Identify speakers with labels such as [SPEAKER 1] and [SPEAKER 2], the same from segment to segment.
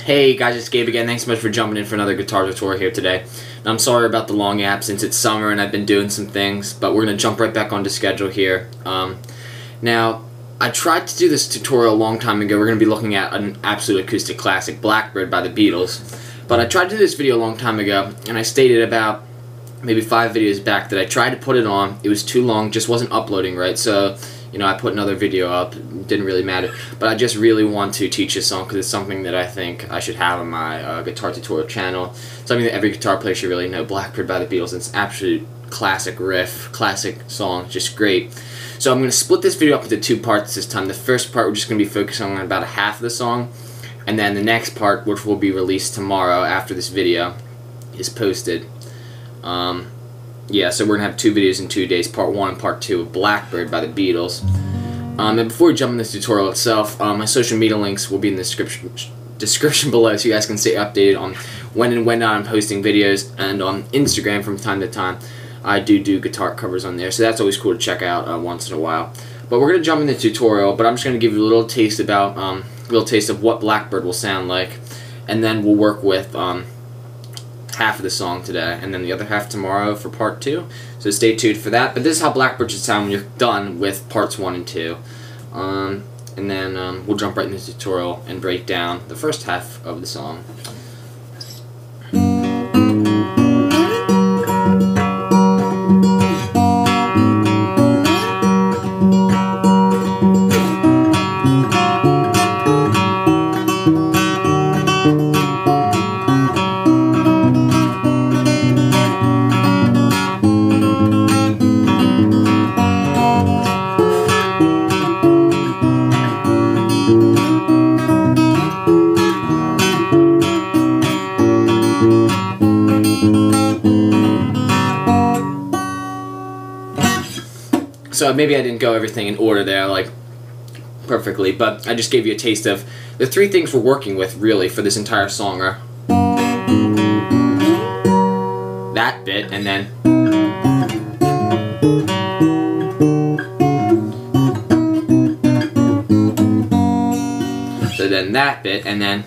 [SPEAKER 1] Hey guys, it's Gabe again. Thanks so much for jumping in for another guitar tutorial here today. Now, I'm sorry about the long absence. It's summer and I've been doing some things, but we're going to jump right back onto schedule here. Now, I tried to do this tutorial a long time ago. We're going to be looking at an absolute acoustic classic, Blackbird by the Beatles. But I tried to do this video a long time ago, and I stated about maybe 5 videos back that I tried to put it on. It was too long, just wasn't uploading right, so I put another video up. It didn't really matter. But I just really want to teach this song because it's something that I think I should have on my guitar tutorial channel. Something that every guitar player should really know. Blackbird by the Beatles. It's an absolute classic riff, classic song, just great. So I'm going to split this video up into 2 parts this time. The first part we're just going to be focusing on about half of the song. And then the next part, which will be released tomorrow after this video is posted. Yeah, so we're going to have 2 videos in 2 days, part 1 and part 2 of Blackbird by the Beatles. And before we jump in this tutorial itself, my social media links will be in the description below so you guys can stay updated on when and when not I'm posting videos. And on Instagram from time to time, I do guitar covers on there, so that's always cool to check out once in a while. But we're going to jump in the tutorial, but I'm just going to give you a little taste of what Blackbird will sound like, and then we'll work with half of the song today, and then the other half tomorrow for part 2. So stay tuned for that. But this is how Blackbird should sound when you're done with parts 1 and 2. And then we'll jump right into the tutorial and break down the first half of the song. So maybe I didn't go everything in order there, like, perfectly, but I just gave you a taste of the 3 things we're working with, really, for this entire song are that bit, and then so then that bit, and then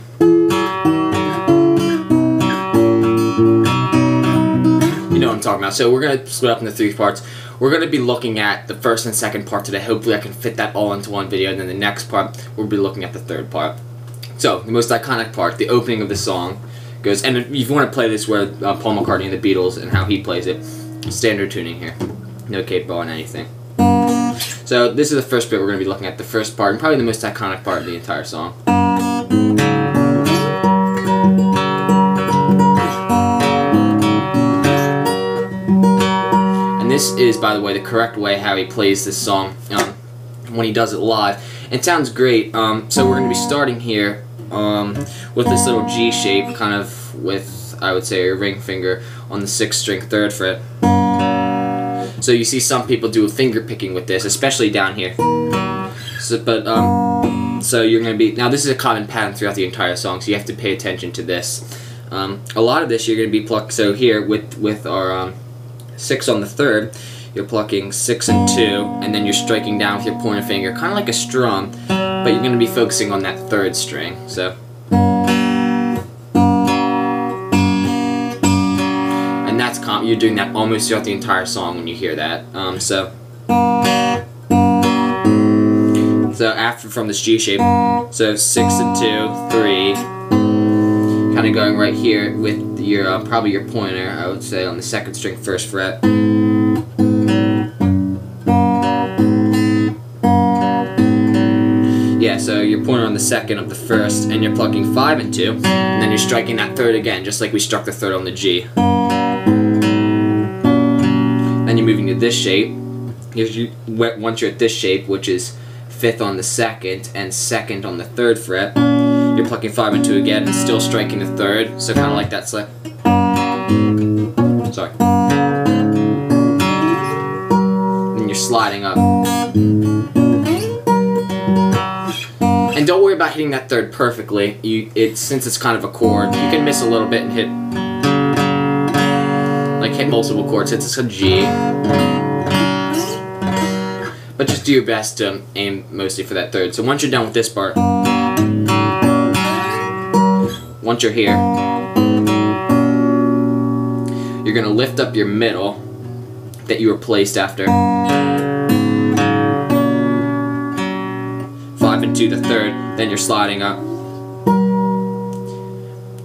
[SPEAKER 1] you know what I'm talking about. So we're going to split up into 3 parts. We're going to be looking at the first and second part today. Hopefully I can fit that all into one video, and then the next part we'll be looking at the third part. So the most iconic part, the opening of the song, goes, and if you want to play this where Paul McCartney and the Beatles and how he plays it, standard tuning here, no capo on anything. So this is the first bit we're going to be looking at, the first part, and probably the most iconic part of the entire song. This is, by the way, the correct way how he plays this song when he does it live. It sounds great. So we're going to be starting here with this little G shape, kind of with, I would say, a ring finger on the 6th string 3rd fret. So you see some people do a finger picking with this, especially down here. So you're going to be, now this is a common pattern throughout the entire song, so you have to pay attention to this. A lot of this you're going to be plucked, so here with our 6 on the 3rd, you're plucking 6 and 2, and then you're striking down with your pointer finger, kind of like a strum, but you're going to be focusing on that 3rd string. So, and that's you're doing that almost throughout the entire song when you hear that. So after from this G shape, so 6 and 2, 3, kind of going right here with your probably your pointer, I would say, on the 2nd string 1st fret. Yeah, so you're pointer on the 2nd of the 1st, and you're plucking 5 and 2, and then you're striking that 3rd again, just like we struck the 3rd on the G. Then you're moving to this shape. Once you're at this shape, which is 5th on the 2nd and 2nd on the 3rd fret, you're plucking 5 and 2 again and still striking the 3rd, so kind of like that slip. Sorry. Then you're sliding up. And don't worry about hitting that 3rd perfectly. Since it's kind of a chord, you can miss a little bit and hit multiple chords. It's a G. But just do your best to aim mostly for that 3rd. So once you're done with this part, once you're here, you're going to lift up your middle that you were placed after. 5 and 2 the third, then you're sliding up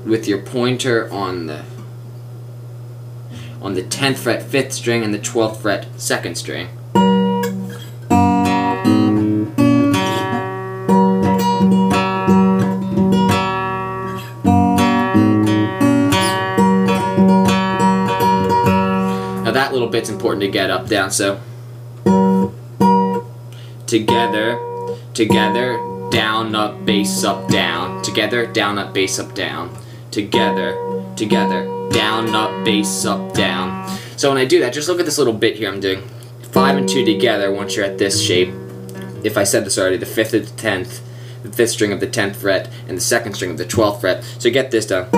[SPEAKER 1] with your pointer on the 10th fret 5th string and the 12th fret 2nd string. Now that little bit's important to get up, down, so together, together, down, up, bass, up, down, together, down, up, bass, up, down, together, together, down, up, bass, up, down. So when I do that, just look at this little bit here I'm doing. 5 and 2 together once you're at this shape. If I said this already, the 5th of the 10th, the 5th string of the 10th fret, and the 2nd string of the 12th fret. So get this down.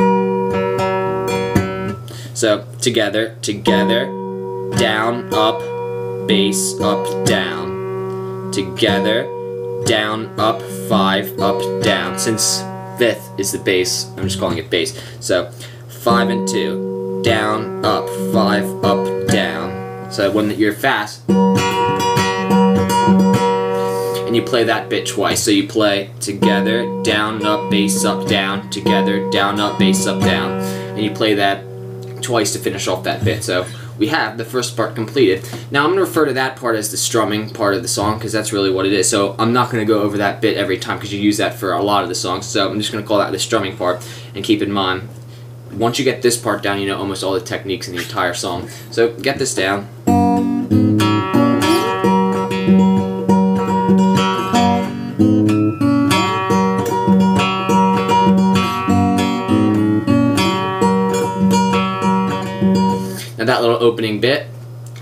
[SPEAKER 1] So together, together, down, up, bass, up, down. Together, down, up, 5, up, down. Since 5th is the bass, I'm just calling it bass. So 5 and 2, down, up, 5, up, down. So when you're fast, and you play that bit twice. So you play together, down, up, bass, up, down, together, down, up, bass, up, down. And you play that twice to finish off that bit. So we have the first part completed. Now I'm going to refer to that part as the strumming part of the song because that's really what it is. So I'm not going to go over that bit every time because you use that for a lot of the songs. So I'm just going to call that the strumming part, and keep in mind, once you get this part down, you know almost all the techniques in the entire song. So get this down. Now that little opening bit,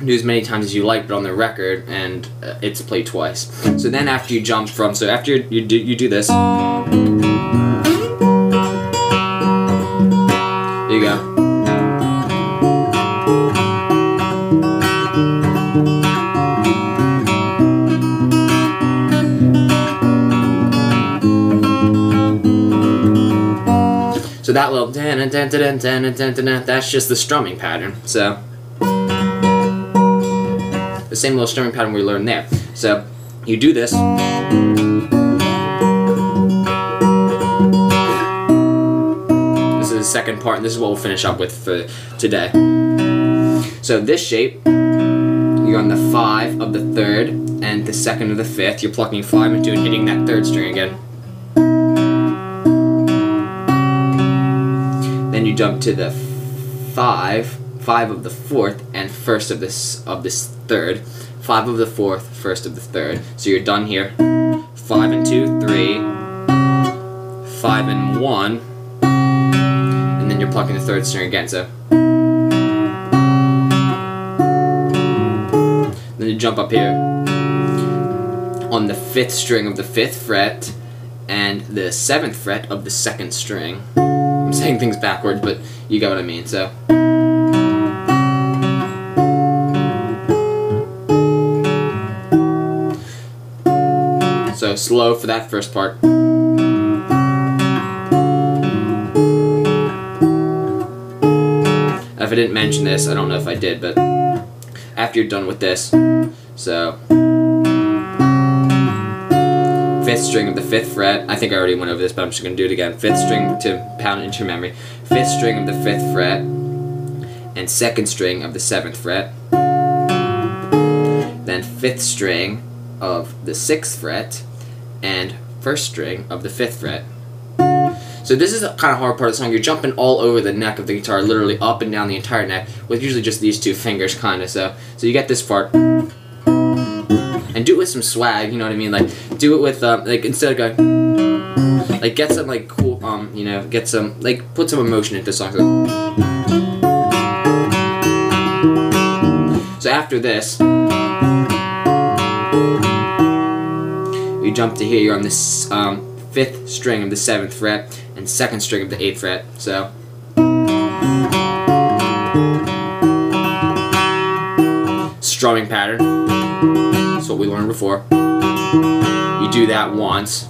[SPEAKER 1] do as many times as you like, but on the record, and it's played twice. So then after you jump from, so after you do this, there you go. So that little that's just the strumming pattern. So the same little strumming pattern we learned there. So you do this. This is the second part, and this is what we'll finish up with for today. So this shape, you're on the 5 of the 3rd and the 2nd of the 5th. You're plucking 5 and 2 and hitting that 3rd string again. Then you jump to the 5 of the 4th and 1st of this 3rd, 5 of the 4th, 1st of the 3rd. So you're done here. 5 and 2, 3, 5 and 1, and then you're plucking the 3rd string again. So then you jump up here on the 5th string of the 5th fret and the 7th fret of the 2nd string. I'm saying things backwards, but you get what I mean. So slow for that first part. If I didn't mention this, I don't know if I did, but after you're done with this, so 5th string of the 5th fret, I think I already went over this, but I'm just going to do it again. 5th string to pound it into your memory. 5th string of the 5th fret and 2nd string of the 7th fret. Then 5th string of the 6th fret and 1st string of the 5th fret. So this is a kind of hard part of the song. You're jumping all over the neck of the guitar, literally up and down the entire neck, with usually just these 2 fingers, kind of. So you get this part. And do it with some swag, you know what I mean? Like, do it with, like, instead of going, like, get some, like, cool, you know, get some, like, put some emotion into the song. So after this, you jump to here, you're on this 5th string of the 7th fret and 2nd string of the 8th fret. So strumming pattern. That's what we learned before. You do that once.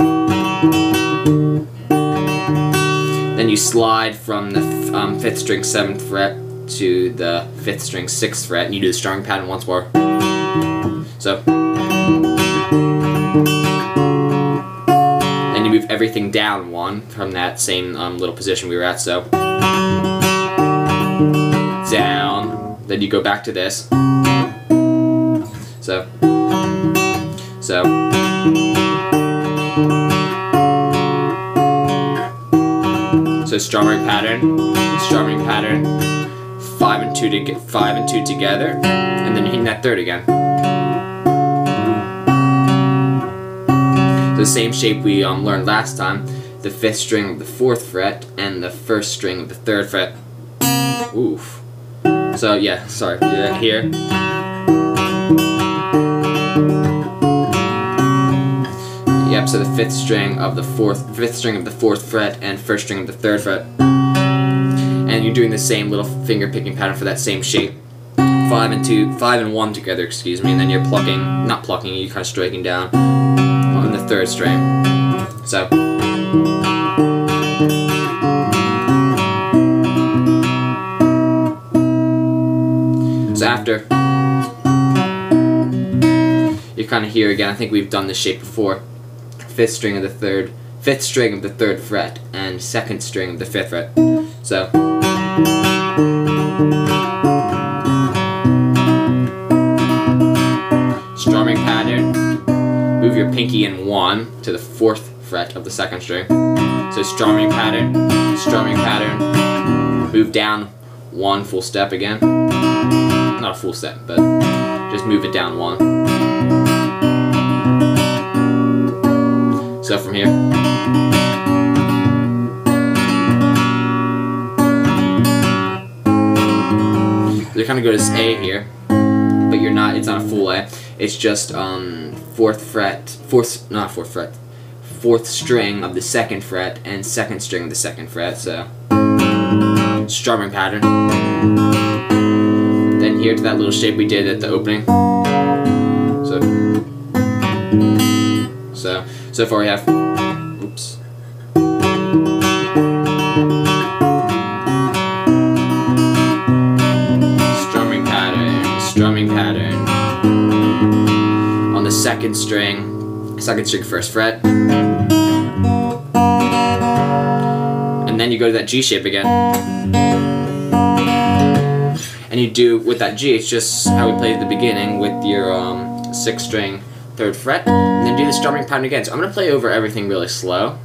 [SPEAKER 1] Then Then you slide from the 5th string 7th fret to the 5th string 6th fret, and you do the strumming pattern once more. So, then you move everything down 1 from that same little position we were at. So, down. Then you go back to this. So. So strumming pattern, 5 and 2 to get 5 and 2 together, and then you're hitting that 3rd again. So the same shape we learned last time, the 5th string of the 4th fret and the 1st string of the 3rd fret. Oof. So yeah, sorry, do that here. Yep, so the 5th string of the 4th fret and 1st string of the 3rd fret. And you're doing the same little finger picking pattern for that same shape. 5 and 1 together, excuse me, and then you're not plucking, you're kind of striking down on the 3rd string. So. So after, you're kind of here again. I think we've done this shape before. 5th string of the 3rd fret and 2nd string of the 5th fret. So strumming pattern, move your pinky in 1 to the 4th fret of the 2nd string. So strumming pattern, move down 1 full step again. Not a full step, but just move it down 1. So from here, so you kind of go to this A here, but you're not. It's not a full A. It's just 4th string of the 2nd fret and 2nd string of the 2nd fret. So strumming pattern. Then here to that little shape we did at the opening. So far we have, oops. Strumming pattern. On the 2nd string 1st fret. And then you go to that G shape again. And you do, with that G, it's just how we played at the beginning with your 6th string 3rd fret, and then do the strumming pattern again. So I'm going to play over everything really slow,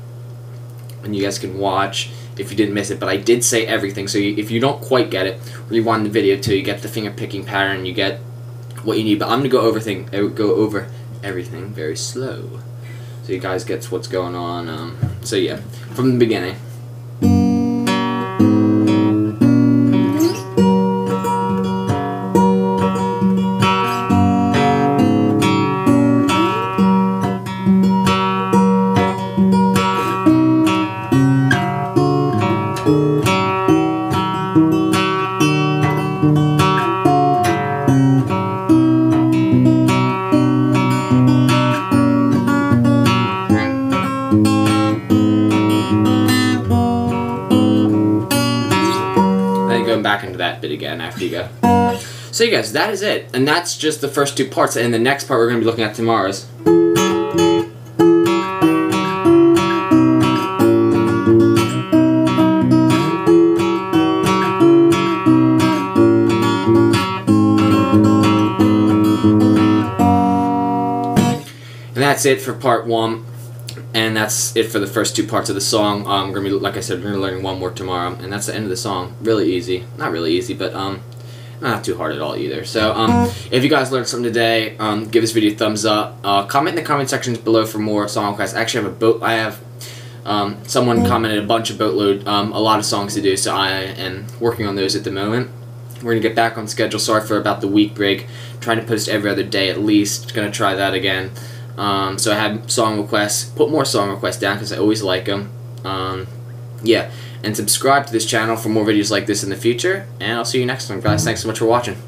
[SPEAKER 1] and you guys can watch if you didn't miss it, but I did say everything, so if you don't quite get it, rewind the video till you get the finger picking pattern, you get what you need, but I'm going to go over everything very slow, so you guys get what's going on. So yeah, from the beginning. Back into that bit again after you go. So you guys, that is it, and that's just the first 2 parts, and the next part we're going to be looking at tomorrow's. And that's it for part 1. And that's it for the first 2 parts of the song. We're gonna be, like I said, we're gonna be learning 1 more tomorrow, and that's the end of the song. Really easy, not really easy, but not too hard at all either. So if you guys learned something today, give this video a thumbs up. Comment in the comment sections below for more song requests. I actually have someone commented a bunch of boatload, a lot of songs to do, so I am working on those at the moment. We're gonna get back on schedule. Sorry for about the week break. I'm trying to post every other day at least. Gonna try that again. So I had song requests, put more song requests down because I always like them. Yeah, and subscribe to this channel for more videos like this in the future, and I'll see you next time, guys. Thanks so much for watching.